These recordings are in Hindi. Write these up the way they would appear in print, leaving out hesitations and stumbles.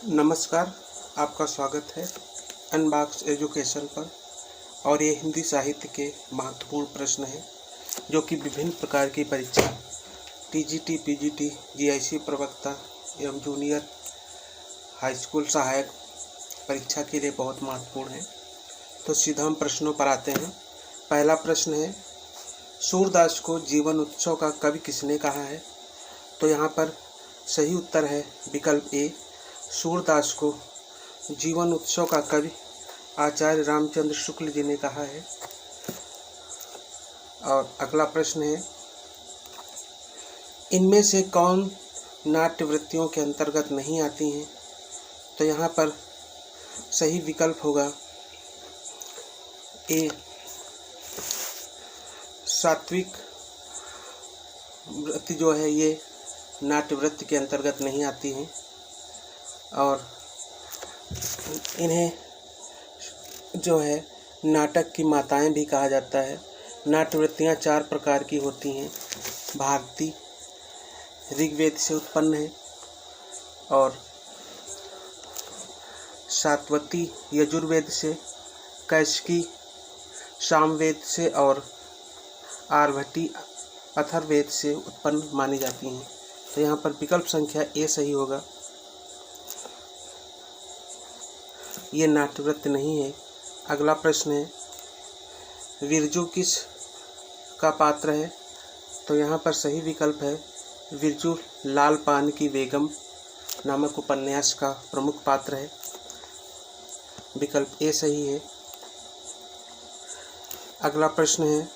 नमस्कार, आपका स्वागत है अनबॉक्स एजुकेशन पर। और ये हिंदी साहित्य के महत्वपूर्ण प्रश्न हैं जो कि विभिन्न प्रकार की परीक्षा टीजीटी, पीजीटी, जीआईसी प्रवक्ता एवं जूनियर हाई स्कूल सहायक परीक्षा के लिए बहुत महत्वपूर्ण है। तो सीधा हम प्रश्नों पर आते हैं। पहला प्रश्न है, सूरदास को जीवन उत्सव का कवि किसने कहा है? तो यहाँ पर सही उत्तर है विकल्प ए। सूरदास को जीवन उत्सव का कवि आचार्य रामचंद्र शुक्ल जी ने कहा है। और अगला प्रश्न है, इनमें से कौन नाट्य वृत्तियों के अंतर्गत नहीं आती हैं? तो यहाँ पर सही विकल्प होगा ए। सात्विक वृत्ति जो है ये नाट्य वृत्ति के अंतर्गत नहीं आती हैं और इन्हें जो है नाटक की माताएं भी कहा जाता है। नाट्य वृत्तियाँ 4 प्रकार की होती हैं। भारती ऋग्वेद से उत्पन्न है और सात्वती यजुर्वेद से, कैशिकी सामवेद से और आर्भटी अथर्ववेद से उत्पन्न मानी जाती हैं। तो यहाँ पर विकल्प संख्या ए सही होगा। ये नाट्यवृत्ति नहीं है। अगला प्रश्न है, विरजू किस का पात्र है? तो यहाँ पर सही विकल्प है विरजू लाल पान की बेगम नामक उपन्यास का प्रमुख पात्र है। विकल्प ए सही है। अगला प्रश्न है,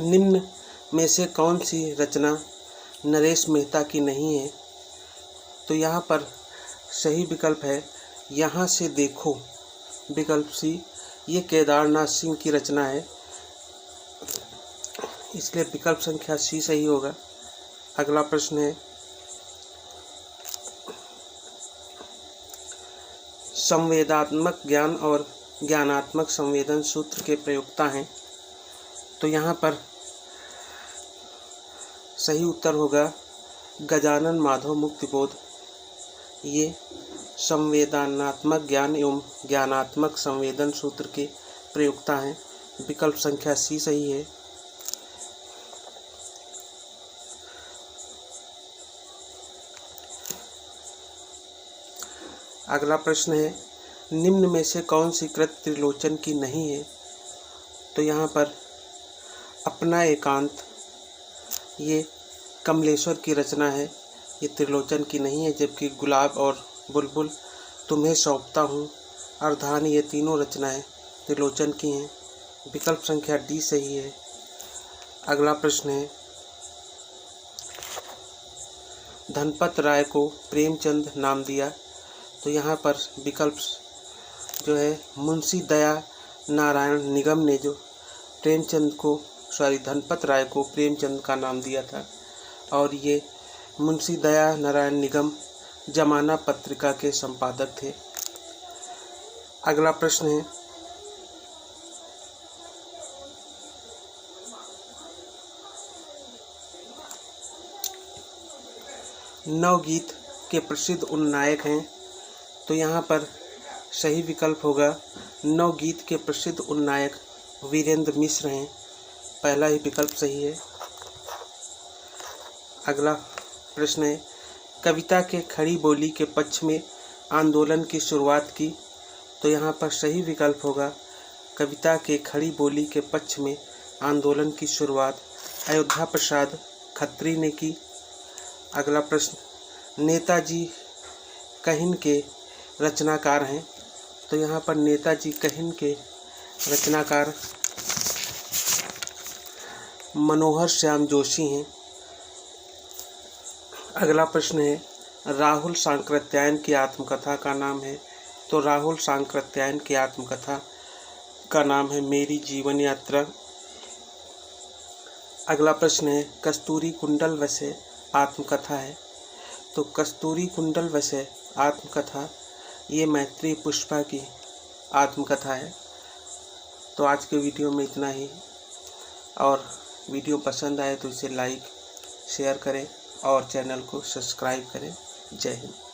निम्न में से कौन सी रचना नरेश मेहता की नहीं है? तो यहाँ पर सही विकल्प है यहाँ से देखो। विकल्प सी, ये केदारनाथ सिंह की रचना है, इसलिए विकल्प संख्या सी सही होगा। अगला प्रश्न है, संवेदात्मक ज्ञान और ज्ञानात्मक संवेदन सूत्र के प्रयोक्ता हैं। तो यहाँ पर सही उत्तर होगा गजानन माधव मुक्तिबोध। ये संवेदनात्मक ज्ञान एवं ज्ञानात्मक संवेदन सूत्र के प्रयोक्ता हैं। विकल्प संख्या सी सही है। अगला प्रश्न है, निम्न में से कौन सी कृत त्रिलोचन की नहीं है? तो यहाँ पर अपना एकांत ये कमलेश्वर की रचना है, ये त्रिलोचन की नहीं है। जबकि गुलाब और बुलबुल तुम्हें सौंपता हूँ, अर्धान, ये तीनों रचनाएं त्रिलोचन की हैं। विकल्प संख्या डी सही है। अगला प्रश्न है, धनपत राय को प्रेमचंद नाम दिया। तो यहाँ पर विकल्प जो है मुंशी दया नारायण निगम ने जो धनपत राय को प्रेमचंद का नाम दिया था और ये मुंशी दया नारायण निगम जमाना पत्रिका के संपादक थे। अगला प्रश्न है, नवगीत के प्रसिद्ध उन्नायक हैं। तो यहाँ पर सही विकल्प होगा नवगीत के प्रसिद्ध उन्नायक वीरेंद्र मिश्र हैं। पहला ही विकल्प सही है। अगला प्रश्न है, कविता के खड़ी बोली के पक्ष में आंदोलन की शुरुआत की। तो यहाँ पर सही विकल्प होगा कविता के खड़ी बोली के पक्ष में आंदोलन की शुरुआत अयोध्या प्रसाद खत्री ने की। अगला प्रश्न, नेताजी कहिन के रचनाकार हैं। तो यहाँ पर नेताजी कहिन के रचनाकार मनोहर श्याम जोशी हैं। अगला प्रश्न है, राहुल सांकृत्यायन की आत्मकथा का नाम है। तो राहुल सांकृत्यायन की आत्मकथा का नाम है मेरी जीवन यात्रा। अगला प्रश्न है, कस्तूरी कुंडल वैसे आत्मकथा है। तो कस्तूरी कुंडल वैसे आत्मकथा ये मैत्री पुष्पा की आत्मकथा है। तो आज के वीडियो में इतना ही, और वीडियो पसंद आए तो इसे लाइक शेयर करें। और चैनल को सब्सक्राइब करें। जय हिंद।